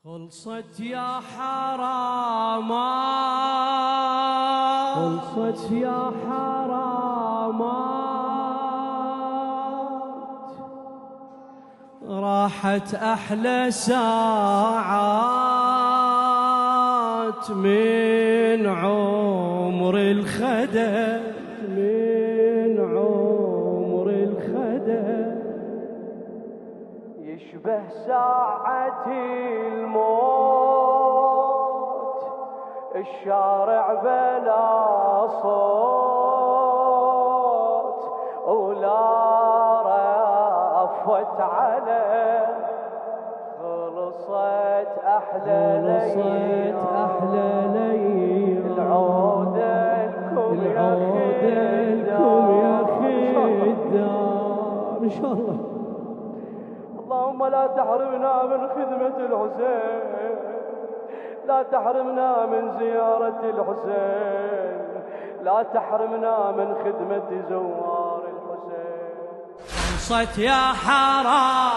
خلصت يا حرامات، خلصت يا حرامات، راحت أحلى ساعات من عمر الخدم، من عمر الخدم، يشبه ساعة الموت، الشارع بلا صوت ولا رفت على. خلصت أحلى ليل، أحلى ليل، العودة لكم يا خدام إن شاء الله. اللهم لا تحرمنا من خدمة الحسين، لا تحرمنا من زيارة الحسين، لا تحرمنا من خدمة زوار الحسين. خلصت يا حرام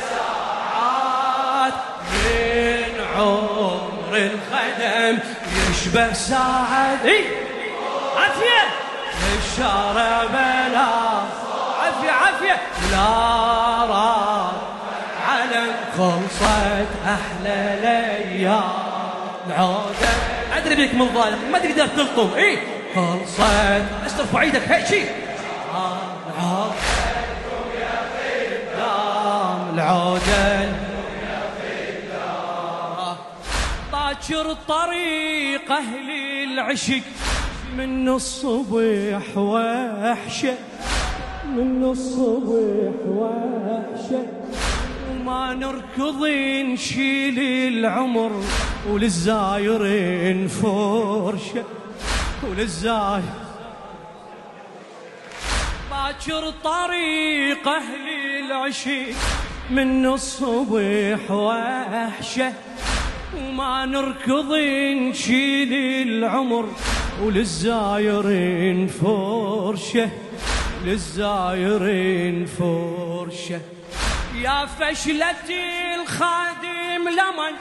ساعات من عمر الخدم، يشبه ساعة عافية الشارع بلا عافية لا راد علم. خلصت أحلى ليال العودة، أدري بيك من ظالم ما تقدر تلطم. خلصت استرفع ايدك هيك شي. العودة باكر طريق أهل العشق، من الصبح وحشة، من الصبح وحشة، وما نركض نشيل العمر، وللزايرين فرشة، وللزاير باكر طريق أهل العشق، من الصبح وحشة، وما نركض نشيل العمر، وللزايرين فرشة، للزايرين فرشة. يا فشلة الخادم لمن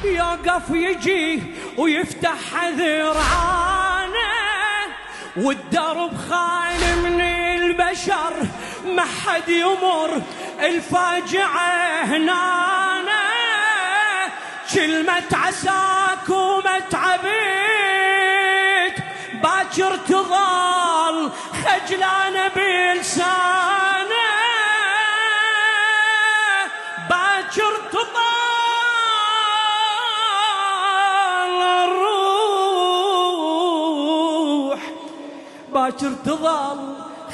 يوقف يجي ويفتح ذرعانه، والدرب خالي من البشر، ما حد يمر الفاجعة هنانا. كلمة عساك ومتعبيت، باكر تظل خجلانة بلسانه، باكر تظل الروح، باكر تظل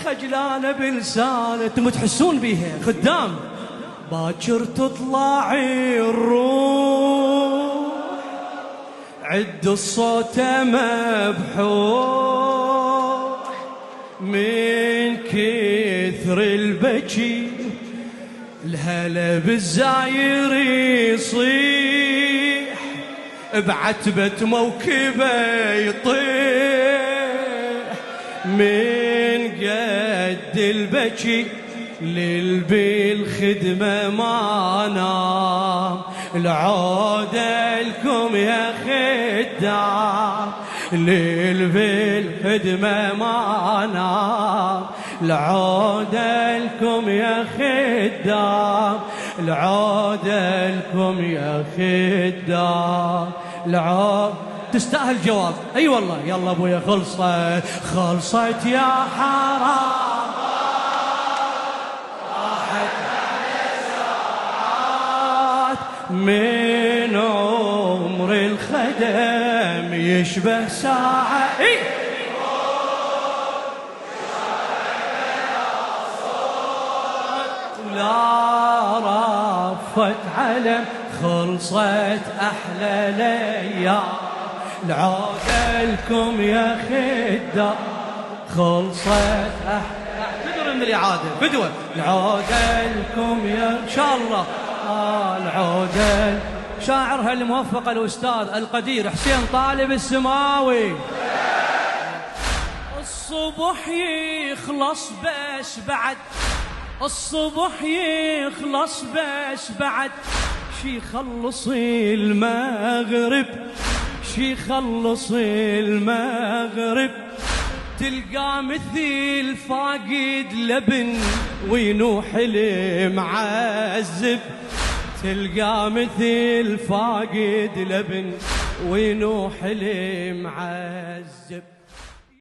خجلانة بلسانه. انتم تحسون بيها خدام. باكر تطلع الروح، عد الصوت مبحوح، من كثر البكي الهلا بالزاير يصيح، بعتبة موكبه يطيح، من قد البكي للبالخدمة ما نام. العودة لكم يا خدام، للبالخدمة ما نام. العودة لكم يا خدام، العودة لكم يا خدام. العودة تستاهل جواب. اي والله. يلا ابويا خلصت، خلصت يا حرام، من عمر الخدم، يشبه ساعة ولا رفت علم. خلصت أحلى ليال العودة لكم يا خدام. خلصت أحلى، فدوة من الإعادة، فدوة. العودة لكم يا إن شاء الله. العودة. شاعرها الموفق الأستاذ القدير حسين طالب السماوي. الصبح يخلص بس بعد الصبح يخلص بس بعد شي خلص المغرب، شي خلص المغرب، تلقى مثل فاقد لبن وينوح المعذب، تلقى مثل فاقد لبن وينوح المعذب.